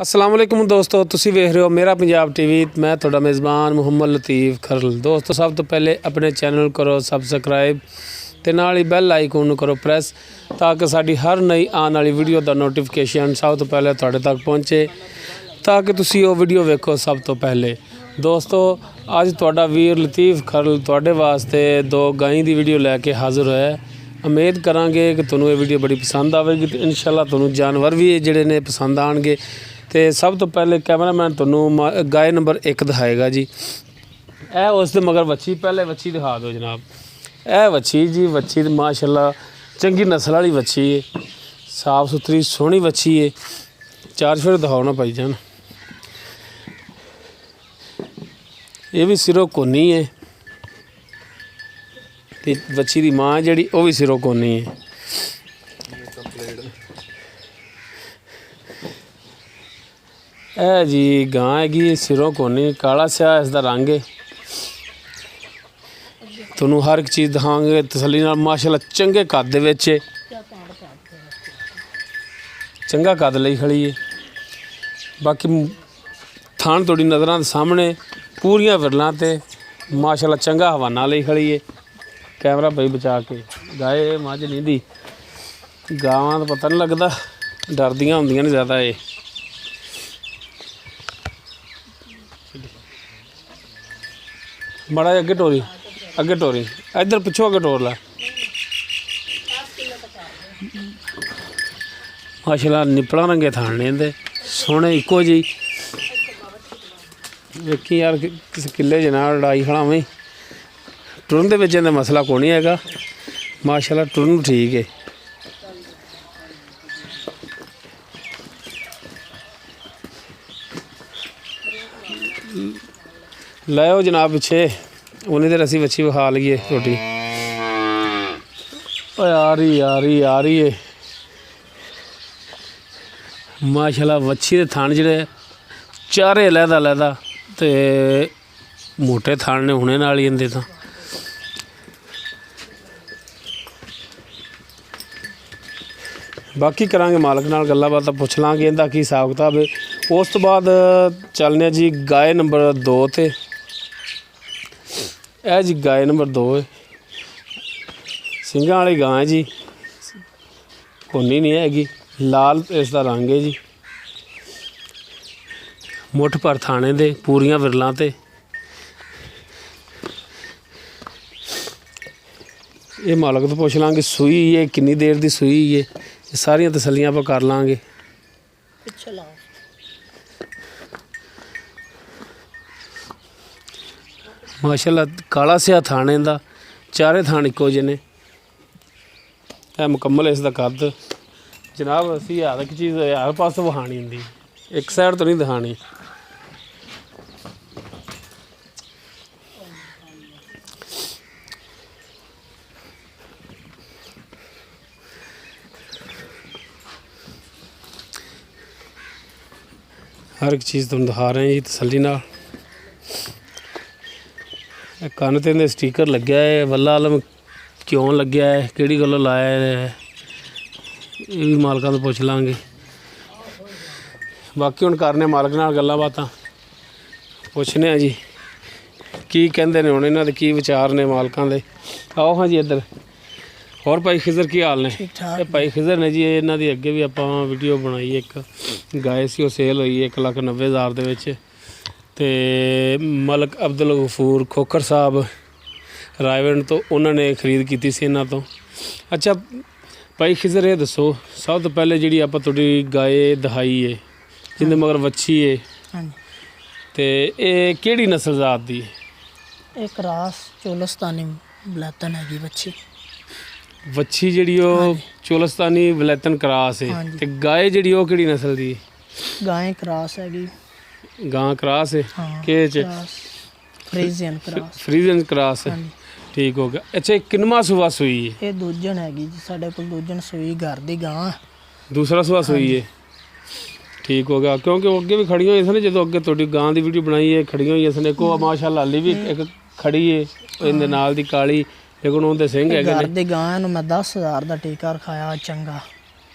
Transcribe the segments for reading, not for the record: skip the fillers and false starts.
अस्सलाम वालेकुम दोस्तों, तुसी वेख रहे हो मेरा पंजाब टीवी। मैं थोड़ा मेज़बान मुहम्मद लतीफ़ खरल। दोस्तों सब तो पहले अपने चैनल करो सबसक्राइब ते नाल ही बैल आइकन नूं करो प्रेस ताकि साडी हर नई आने वाली वीडियो दा नोटिफिकेशन सब तो पहले तुहाडे तक पहुँचे ताकि तुसी वो वीडियो वेखो सब तो पहले। दोस्तों अज तुहाडा वीर लतीफ़ खरल तुहाडे वास्ते दो गाईं दी वीडियो लैके हाज़र होया। उम्मीद करांगे कि तुहानूं ये वीडियो बड़ी पसंद आवेगी ते इंशाअल्लाह तुहानूं जानवर भी जिहड़े ने पसंद आउणगे। तो सब तो पहले कैमरामैन तुहानूं गाय नंबर 1 दिखाएगा जी। ए उस दे मगर वच्छी पहले वच्छी दिखा दो जनाब। ए वच्छी जी, वच्छी माशाल्लाह चंगी नस्ल वाली वच्छी है, साफ सुथरी सोहनी वच्छी है। चार फिर दिखाओ ना भाई जान। ये भी सिरों कोनी है ते वच्छी दी मां जिहड़ी वो भी सिरों कोनी है। ए जी गां हैगी सिरों कोनी, काला स्याह इसका रंग है। तुहानूं हर एक चीज़ दिखांगे तसल्ली नाल। माशाल्लाह चंगे कद दे विच है, चंगा कद लई खड़ी है। बाकी थान थोड़ी नज़रां दे सामने पूरियां विरलां ते माशाल्लाह चंगा हवाना लई खड़ी है। कैमरा भाई बचा के। गाय मझ नहीं दी, गावां दा पता नहीं लगदा, डरदियां हुंदियां ने ज़्यादा। ये बड़ा अगे टोरी, अगे टोरी, इधर पिछों अगे टोर ला। माशाल्लाह निपड़ा रंगे थाने इंदे सोहने इक्को जी। वेखी यार किस किले जनाब लड़ाई खड़ावी। टुरन दे विच इंदा मसला कोई नहीं हैगा, माशाल्लाह टुरन ठीक है। लाओ जनाब पिछे, उन्नी देर असी वच्छी विखा लीए रोटी। आ रही है माशाल्लाह। वच्छी दे थान जिहड़े चारे अलहदा ते मोटे थान ने हुणे नाल ही इंदे तां। बाकी करांगे मालक नाल गल्लां बातां, पुछ लांगे इंदा की हिसाब किताब है। उस तो बाद चलने जी गाय नंबर 2 ते। यह जी गाय नंबर 2 है, सिंघां वाली गां है जी, कोनी नहीं हैगी, लाल इसका रंग है जी। मुठ पर थाने दे पूरियां विरलां ते। ये मालक तो पुछ लांगे सूई है किन्नी देर की सूई है, ये सारियां तसल्लियां आप कर लांगे। माशाल्लाह काला स्याह थाने दा, चारे थान इक्को जे ने। मुकम्मल इसका कद जनाब। असी हर एक चीज़ हर पास विखानी होंदी, एक साइड तो नहीं दिखानी। हर एक चीज़ तुम दिखा रहे हैं जी तसल्ली नाल। कन्न ते इहदे स्टीकर लग्या है, वल्ला आलम क्यों लग्या है, किहड़ी गल्लों लाया है, ये भी मालकां तो पुछ लांगे। बाकी हुण करने मालक नाल गल्लां बातां, पुछने जी की कहंदे ने हुण इन्हां दे की विचार ने मालकां दे। आओ हाँ जी इधर। और भाई खिजर की हाल ने? ये भाई खिजर ने जी, इन्हां दी अगे भी आपां वीडियो बनाई, एक गाय सी, सेल हुई 1,90,000 दे विच। ते मलक अब्दुल गफूर खोखर साहब रायवंड तो उन्होंने खरीद की सी इन्हां तो। अच्छा भाई खिजर ये दसो सब तो पहले जी आप गाय दहाई है जिंदे मगर वच्छी है, तो ये किहड़ी नस्ल जात दी? एक रास चोलस्तानी वलैतन हैगी वच्छी। वच्छी जी चोलस्तानी वलैतन क्रॉस है, तो गाय जी वो किहड़ी नस्ल दी? गाय क्रॉस हैगी। गां क्रॉस है? के फ्रीजियन क्रॉस। फ्रीजियन क्रॉस है, ठीक हो गया। अच्छा किन्नवां सूआ सूई है? ये दूजन हैगी जी, साडे कोल दूजन सूई घर दी गां। दूसरा सूआ सूई है, ठीक हो गया। क्योंकि अगे भी खड़ियां हुई सन, जो अगे तुहाडी गां दी वीडियो बनाई है खड़ियां हुई सन। एक माशाअल्लाह हाली भी एक खड़ी है इहदे नाल दी काली, लेकिन उहदे सिंह हैगे ने। घर दी गां नूं मैं 10,000 दा टीका रखाया चंगा।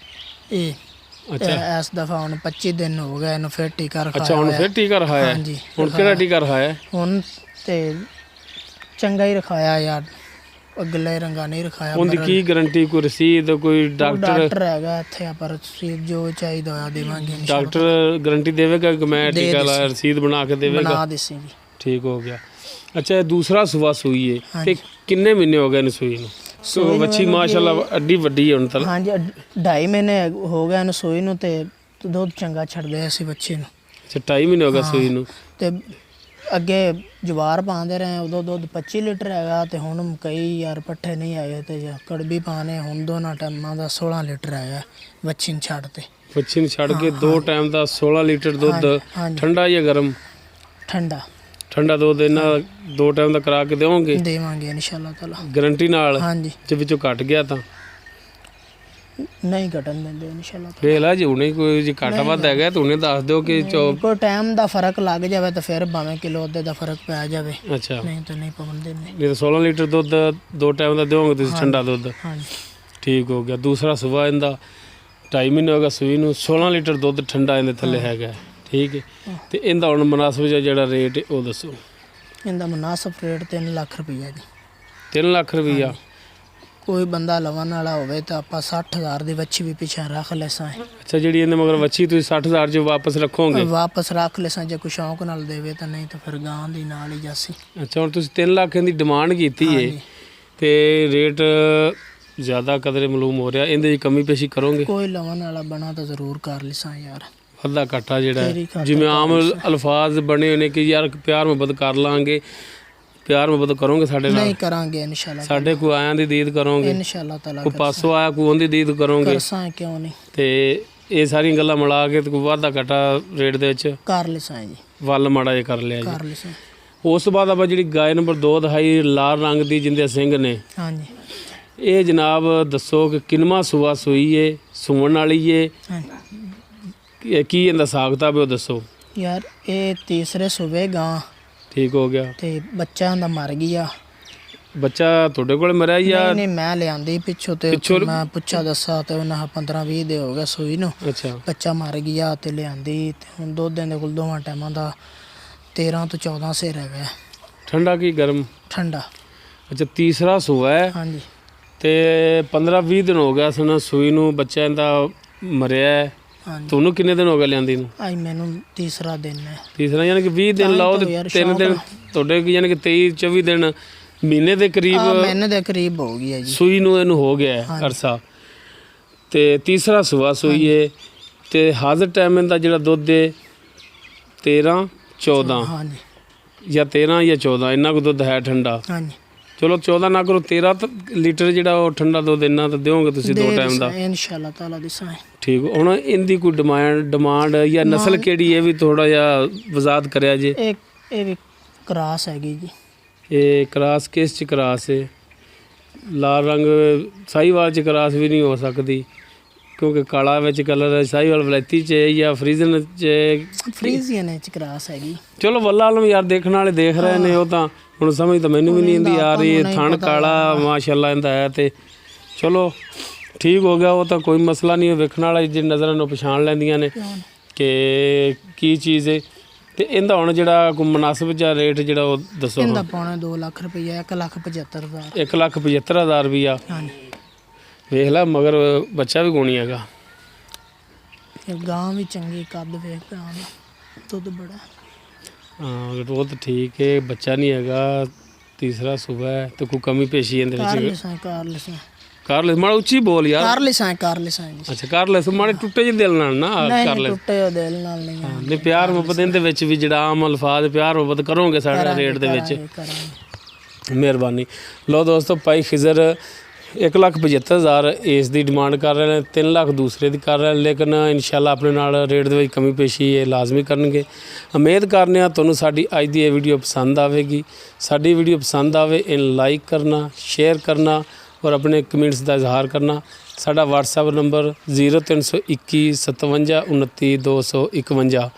ये ਅੱਛਾ ਇਸ ਦਫਾ ਹੁਣ 25 ਦਿਨ ਹੋ ਗਏ ਇਹਨੂੰ ਫਿਰ ਟੀਕਾ ਰਖਾਇਆ ਅੱਛਾ ਹੁਣ ਫਿਰ ਟੀਕਾ ਰਖਾਇਆ ਹੈ? ਹਾਂਜੀ ਹੁਣ ਕਿਹੜਾ ਟੀਕਾ ਰਖਾਇਆ ਹੈ? ਹੁਣ ਤੇ ਚੰਗਾ ਹੀ ਰਖਾਇਆ ਯਾਰ, ਅਗਲੇ ਰੰਗਾ ਨਹੀਂ ਰਖਾਇਆ। ਉਹਦੀ ਕੀ ਗਾਰੰਟੀ, ਕੋਈ ਰਸੀਦ, ਕੋਈ ਡਾਕਟਰ? ਡਾਕਟਰ ਹੈਗਾ ਇੱਥੇ, ਆਪਾਂ ਰਸੀਦ ਜੋ ਚਾਹੀਦਾ ਹੋਇਆ ਦੇਵਾਂਗੇ ਇਨਸ਼ਾਅੱਲਾ। ਡਾਕਟਰ ਗਾਰੰਟੀ ਦੇਵੇਗਾ ਕਿ ਮੈਂ ਟੀਕਾ ਲਾਇਆ, ਰਸੀਦ ਬਣਾ ਕੇ ਦੇਵੇਗਾ? ਬਣਾ ਦੇਸੀ ਜੀ। ਠੀਕ ਹੋ ਗਿਆ। ਅੱਛਾ ਇਹ ਦੂਸਰਾ ਸੂਆ ਸੂਈ ਹੈ ਹਾਂਜੀ। ਤੇ ਕਿੰਨੇ ਮਹੀਨੇ ਹੋ ਗਏ ਨੇ ਸੂਈ ਨੂੰ? ਸੋ ਬੱਚੀ ਮਾਸ਼ਾਅੱਲਾ ਅੱਡੀ ਵੱਡੀ ਹੈ ਹੁਣ ਤਾਂ। ਹਾਂਜੀ 2.5 ਮਹੀਨੇ ਹੋ ਗਏ ਇਹਨੂੰ ਸੂਈ ਨੂੰ, ਤੇ ਦੁੱਧ ਚੰਗਾ ਛੱਡਦੇ ਅਸੀਂ ਬੱਚੇ ਨੂੰ। ਅੱਛਾ 2.5 ਮਹੀਨੇ ਹੋ ਗਏ ਸੂਈ ਨੂੰ। ਤੇ ਅੱਗੇ ਜਵਾਰ ਪਾਉਂਦੇ ਰਹੇ, ਉਦੋਂ ਦੁੱਧ 25 ਲੀਟਰ ਹੈਗਾ, ਤੇ ਹੁਣ ਕਈ ਯਾਰ ਪੱਠੇ ਨਹੀਂ ਆਏ ਤੇ ਕੜਬੀ ਪਾਣੇ, ਹੁਣ ਦੋਨਾਂ ਟਾਈਮਾਂ ਦਾ 16 ਲੀਟਰ ਹੈਗਾ ਬੱਚੀ ਨੂੰ ਛੱਡ ਤੇ। ਬੱਚੀ ਨੂੰ ਛੱਡ ਕੇ 2 ਟਾਈਮ ਦਾ 16 ਲੀਟਰ ਦੁੱਧ। ਹਾਂਜੀ। ਠੰਡਾ ਜਾਂ ਗਰਮ? ਠੰਡਾ। ਠੰਡਾ ਦੁੱਧ ਇਹਨਾਂ 2 ਟਾਈਮ ਦਾ ਕਰਾ ਕੇ ਦੇਵੋਗੇ? ਦੇਵਾਂਗੇ ਇਨਸ਼ਾਅੱਲਾ ਤਾਲਾ। ਗਾਰੰਟੀ ਨਾਲ? ਹਾਂਜੀ। ਜੇ ਵਿੱਚੋਂ ਘਟ ਗਿਆ ਤਾਂ ਨਹੀਂ ਘਟਣ ਦਿੰਦੇ ਇਨਸ਼ਾਅੱਲਾ ਤਾਲਾ। ਵੇਖ ਲਾ ਜੇ ਹੁਣੇ ਕੋਈ ਜੇ ਘਾਟਾ ਵੱਧ ਹੈਗਾ ਤਾਂ ਹੁਣੇ ਦੱਸ ਦਿਓ ਕਿ ਕੋਈ ਟਾਈਮ ਦਾ ਫਰਕ ਲੱਗ ਜਾਵੇ ਤਾਂ ਫਿਰ ਭਾਵੇਂ ਕਿਲੋ ਅੱਧੇ ਦਾ ਫਰਕ ਪੈ ਜਾਵੇ, ਅੱਛਾ ਨਹੀਂ ਤਾਂ ਨਹੀਂ ਪਾਉਂਦੇ ਨੇ। ਇਹ ਤਾਂ 16 ਲੀਟਰ ਦੁੱਧ 2 ਟਾਈਮ ਦਾ ਦਿਓਗੇ ਤੁਸੀਂ ਠੰਡਾ ਦੁੱਧ? ਹਾਂਜੀ ਠੀਕ ਹੋ ਗਿਆ। ਦੂਸਰਾ ਸੂਆ ਇਹਦਾ 2.5 ਮਹੀਨੇ ਹੋ ਗਿਆ ਸੂਈ ਨੂੰ, 16 ਲੀਟਰ ਦੁੱਧ ਠੰਡਾ ਇਹਦੇ ਥੱਲੇ ਹੈਗਾ। ਠੀਕ ਹੈ। ਤੇ ਇਹਦਾ ਹੁਣ ਮੁਨਾਸਬ ਜਿਹਾ ਜਿਹੜਾ ਰੇਟ ਹੈ ਉਹ ਦੱਸੋ। ਇਹਦਾ ਮੁਨਾਸਬ ਰੇਟ 3 ਲੱਖ ਰੁਪਈਆ ਜੀ। 3 ਲੱਖ ਰੁਪਈਆ? ਕੋਈ ਬੰਦਾ ਲਵਣ ਵਾਲਾ ਹੋਵੇ ਤਾਂ ਆਪਾਂ 60,000 ਦੀ ਵੱਛੀ ਵੀ ਪਿੱਛੇ ਰੱਖ ਲੈਸਾਂ। ਅੱਛਾ ਜਿਹੜੀ ਇਹਦੇ ਮਗਰ ਵੱਛੀ ਤੁਸੀਂ 60,000 ਚ ਵਾਪਸ ਰੱਖੋਗੇ? ਵਾਪਸ ਰੱਖ ਲੈਸਾਂ ਜੇ ਕੋਈ ਸ਼ੌਂਕ ਨਾਲ ਦੇਵੇ ਤਾਂ, ਨਹੀਂ ਤਾਂ ਫਿਰ ਗਾਂ ਦੀ ਨਾਲ ਹੀ ਜਾਸੀ। ਅੱਛਾ ਹੁਣ ਤੁਸੀਂ 3 ਲੱਖ ਦੀ ਡਿਮਾਂਡ ਕੀਤੀ ਹੈ ਤੇ ਰੇਟ ਜ਼ਿਆਦਾ ਕਦਰੇ ਮਾਲੂਮ ਹੋ ਰਿਹਾ, ਇਹਦੇ 'ਚ ਕਮੀ ਪੇਸ਼ੀ ਕਰੋਗੇ? ਕੋਈ ਲਵਣ ਵਾਲਾ ਬਣਾ ਤਾਂ ਜ਼ਰੂਰ ਕਰ ਲੈਸਾਂ ਯਾਰ। ਅੱਧਾ ਘਾਟਾ ਜਿਹੜਾ ਜਿਵੇਂ ਆਮ ਅਲਫਾਜ਼ ਬਣੇ ਹੋਏ ਨੇ ਕਿ ਯਾਰ ਪਿਆਰ ਮੁਹੱਬਤ ਕਰ ਲਾਂਗੇ, ਪਿਆਰ ਮੁਹੱਬਤ ਕਰੋਗੇ ਸਾਡੇ ਨਾਲ? ਨਹੀਂ ਕਰਾਂਗੇ ਇਨਸ਼ਾਅੱਲਾ। ਸਾਡੇ ਕੋਈ ਆਇਆਂ ਦੀ ਦੀਦ ਕਰੋਗੇ? ਇਨਸ਼ਾਅੱਲਾ ਤਾਲਾ ਕੋਈ ਪਾਸੋਂ ਆਇਆ ਕੋਈ ਉਹਦੀ ਦੀਦ ਕਰੋਗੇ? ਕਰਸਾਂ, ਕਿਉਂ ਨਹੀਂ। ਤੇ ਇਹ ਸਾਰੀਆਂ ਗੱਲਾਂ ਮਿਲਾ ਕੇ ਤੇ ਕੋਈ ਵਾਧਾ ਘਾਟਾ ਰੇਟ ਦੇ ਵਿੱਚ ਕਰ ਲੈਸਾਂ ਜੀ। ਵੱਲ ਮਾੜਾ ਜਿਹਾ ਕਰ ਲਿਆ ਕਰ ਜੀ। ਲੈਸਾਂ। ਉਸ ਤੋਂ ਬਾਅਦ ਆਪਾਂ ਜਿਹੜੀ ਗਾਇ ਨੰਬਰ 2 ਦਿਖਾਈ ਲਾਲ ਰੰਗ ਦੀ ਜਿੰਦੇ ਸਿੰਘ ਨੇ, ਹਾਂਜੀ ਇਹ ਜਨਾਬ ਦੱਸੋ ਕਿ ਕਿੰਨਵਾਂ ਸੂਆ ਸੂਈ ਏ, ਸੂਣ ਵਾਲੀ ਏ, ਹਾਂਜੀ। ਕੀ ਇਹਦਾ ਹਿਸਾਬ ਕਿਤਾਬ ਹੈ ਉਹ ਦੱਸੋ। ਯਾਰ ਇਹ ਤੀਸਰੇ ਸੂਬੇ ਗਾਂ। ਠੀਕ ਹੋ ਗਿਆ। ਤੇ ਬੱਚਾ ਦਾ ਮਰ ਗਿਆ। ਬੱਚਾ ਤੁਹਾਡੇ ਕੋਲ ਮਰਿਆ ਜਾਂ? ਨਹੀਂ ਮੈਂ ਲਿਆਂਦੀ ਪਿੱਛੋਂ, ਤੇ ਮੈਂ ਪੁੱਛਾ ਦੱਸਾ ਤੇ ਉਹਨਾਂ 15-20 ਦੇ ਹੋ ਗਿਆ ਸੂਈ ਨੂੰ। ਅੱਛਾ ਬੱਚਾ ਮਰ ਗਿਆ ਤੇ ਲਿਆਂਦੀ, ਤੇ ਹੁਣ ਦੁੱਧ ਦੇ ਕੋਲ ਦੋਵਾਂ ਟਾਈਮਾਂ ਦਾ 13 ਤੋਂ 14 ਸਿਰ ਹੈਗਾ। ਠੰਡਾ ਕੀ ਗਰਮ? ਠੰਡਾ। ਅੱਛਾ ਤੀਸਰਾ ਸੂਆ ਹੈ ਹਾਂਜੀ। ਤੇ 15-20 ਦਿਨ ਹੋ ਗਿਆ ਸਨ ਸੂਈ ਨੂੰ, ਬੱਚਾ ਇਹਦਾ ਮਰਿਆ ਹੈ। ਹਾਂਜੀ। ਤੁਹਾਨੂੰ ਕਿੰਨੇ ਦਿਨ ਹੋ ਗਏ ਲਿਆਂਦੀ ਨੂੰ? ਅੱਜ ਮੈਨੂੰ ਤੀਸਰਾ ਦਿਨ ਹੈ। ਤੀਸਰਾ ਯਾਨੀ ਕਿ 20 ਦਿਨ ਲਾਓ ਤੇ 3 ਦਿਨ ਤੁਹਾਡੇ ਯਾਨੀ ਕਿ 23-24 ਦਿਨ ਮਹੀਨੇ ਦੇ ਕਰੀਬ, ਮਹੀਨੇ ਦੇ ਕਰੀਬ ਹੋ ਗਈ ਹੈ ਜੀ ਸੂਈ ਨੂੰ ਇਹਨੂੰ ਹੋ ਗਿਆ ਹੈ ਅਰਸਾ। ਤੇ ਤੀਸਰਾ ਸੂਆ ਸੂਈ ਹੈ ਤੇ ਹਾਜ਼ਰ ਟਾਈਮ ਇਹਦਾ ਜਿਹੜਾ ਦੁੱਧ ਹੈ 13-14 ਹਾਂਜੀ ਜਾਂ 13 ਜਾਂ 14 ਇੰਨਾ ਕੁ ਦੁੱਧ ਹੈ ਠੰਡਾ। ਹਾਂਜੀ। ਚਲੋ 14 ਨਾ ਕਰੋ, 13 ਲੀਟਰ ਜਿਹੜਾ ਉਹ ਠੰਡਾ ਦੁੱਧ ਇੰਨਾ ਤਾਂ ਦਿਓਗੇ ਤੁਸੀਂ 2 ਟਾਈਮ ਦਾ? ਇਨਸ਼ਾਅੱਲਾ ਤਾਲਾ ਦਿਸਾਂ। ਠੀਕ। ਹੁਣ ਇਹਦੀ ਕੋਈ ਡਿਮਾਂਡ ਜਾਂ ਨਸਲ ਕਿਹੜੀ ਹੈ ਵੀ ਥੋੜਾ ਜਿਹਾ ਵਜ਼ਾਤ ਕਰਿਆ ਜੇ। ਇਹ ਵੀ ਕਰਾਸ ਹੈਗੀ ਜੀ। ਇਹ ਕਰਾਸ ਕਿਸ ਚ ਕਰਾਸ ਹੈ? ਲਾਲ ਰੰਗ ਸਾਹੀਵਾਲ ਚ ਕਰਾਸ ਵੀ ਨਹੀਂ ਹੋ ਸਕਦੀ ਕਿਉਂਕਿ ਕਾਲਾ ਵਿੱਚ ਕਲਰ ਸਾਹੀਵਾਲ ਵਲੈਤੀ ਚ ਹੈ ਜਾਂ ਫਰੀਜ਼ਨ ਚ? ਫਰੀਜ਼ੀਅਨ ਚ ਕਰਾਸ ਹੈਗੀ। ਚਲੋ ਵੱਲਾ ਆਲਮ ਯਾਰ ਦੇਖਣ ਵਾਲੇ ਦੇਖ ਰਹੇ ਨੇ, ਉਹ ਤਾਂ ਹੁਣ ਸਮਝ ਤਾਂ ਮੈਨੂੰ ਵੀ ਨਹੀਂ ਆਉਂਦੀ ਆ ਰਹੀ। ਥਣ ਕਾਲਾ ਮਾਸ਼ਾਅੱਲਾ ਇਹਦਾ ਹੈ ਤੇ ਚਲੋ ਠੀਕ ਹੋ ਗਿਆ, ਉਹ ਤਾਂ ਕੋਈ ਮਸਲਾ ਨਹੀਂ। ਵੇਖਣ ਵਾਲਾ ਜੇ ਨਜ਼ਰਾਂ ਨੂੰ ਪਛਾਣ ਲੈਂਦੀਆਂ ਨੇ ਕਿ ਕੀ ਚੀਜ਼ ਹੈ। ਤੇ ਇਹਦਾ ਹੁਣ ਜਿਹੜਾ ਕੋਈ ਮੁਨਾਸਬ ਜਿਹਾ ਰੇਟ ਜਿਹੜਾ ਉਹ ਦੱਸੋ। ਇਹਦਾ ਪੌਣਾ 2 ਲੱਖ ਰੁਪਈਆ, 1,75,000। 1,75,000 ਰੁਪਈਆ? ਹਾਂਜੀ। ਵੇਖ ਲੈ ਮਗਰ ਬੱਚਾ ਵੀ ਕੋਣੀ ਹੈਗਾ। ਗਾਂ ਵੀ ਚੰਗੀ ਕੱਦ ਵੇਖ ਗਾਂ ਦਾ, ਦੁੱਧ ਬੜਾ। ਹਾਂ ਉਹ ਤਾਂ ਠੀਕ ਹੈ, ਬੱਚਾ ਨਹੀਂ ਹੈਗਾ, ਤੀਸਰਾ ਸੂਬਾ ਹੈ ਤੇ ਕੋਈ ਕਮੀ ਪੇਸ਼ੀ ਇਹਦੇ ਵਿੱਚ? ਕਰ ਲੈ ਮਾੜਾ ਉੱਚੀ ਬੋਲ ਯਾਰ। ਕਰ ਲੈਸਾਂ ਜੀ। ਅੱਛਾ ਕਰ ਲੈ, ਮਾੜੇ ਟੁੱਟੇ ਜਿਹੇ ਦਿਲ ਨਾਲ ਨਾ ਕਰ ਲੈ। ਟੁੱਟੇ ਹੋਏ ਦਿਲ ਨਾਲ ਨਹੀਂ। ਨਹੀਂ ਪਿਆਰ ਮੁਹੱਬਤ ਇਹਦੇ ਵਿੱਚ ਵੀ ਜਿਹੜਾ ਆਮ ਅਲਫਾਜ਼ ਪਿਆਰ ਮੁਹੱਬਤ ਕਰੋਗੇ ਸਾਡੇ ਰੇਟ ਦੇ ਵਿੱਚ, ਮਿਹਰਬਾਨੀ। ਲਓ ਦੋਸਤੋ, ਭਾਈ ਖਿਜ਼ਰ 1,75,000 ਇਸ ਦੀ ਡਿਮਾਂਡ ਕਰ ਰਹੇ ਨੇ, 3 ਲੱਖ ਦੂਸਰੇ ਦੀ ਕਰ ਰਹੇ ਨੇ, ਲੇਕਿਨ ਇਨਸ਼ਾਅੱਲਾ ਆਪਣੇ ਨਾਲ ਰੇਟ ਦੇ ਵਿੱਚ ਕਮੀ ਪੇਸ਼ੀ ਇਹ ਲਾਜ਼ਮੀ ਕਰਨਗੇ। ਉਮੀਦ ਕਰਨੇ ਆ ਤੁਹਾਨੂੰ ਸਾਡੀ ਅੱਜ ਦੀ ਇਹ ਵੀਡੀਓ ਪਸੰਦ ਆਵੇਗੀ। ਸਾਡੀ ਵੀਡੀਓ ਪਸੰਦ ਆਵੇ ਇਹਨੂੰ ਲਾਈਕ ਕਰਨਾ, ਸ਼ੇਅਰ ਕਰਨਾ ਔਰ ਆਪਣੇ ਕਮੈਂਟਸ ਦਾ ਇਜ਼ਹਾਰ ਕਰਨਾ। ਸਾਡਾ WhatsApp ਨੰਬਰ 0321 57 29 251।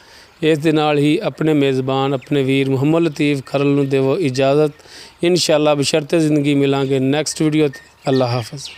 ਇਸ ਦੇ ਨਾਲ ਹੀ ਆਪਣੇ ਮੇਜ਼ਬਾਨ ਆਪਣੇ ਵੀਰ ਮੁਹੰਮਦ ਲਤੀਫ ਖਰਲ ਨੂੰ ਦੇਵੋ ਇਜਾਜ਼ਤ। ਇਨਸ਼ਾਅੱਲਾ ਬਸ਼ਰਤੇ ਜ਼ਿੰਦਗੀ ਮਿਲਾਂਗੇ ਨੈਕਸਟ ਵੀਡੀਓ। ਅੱਲਾ ਹਾਫਿਜ਼।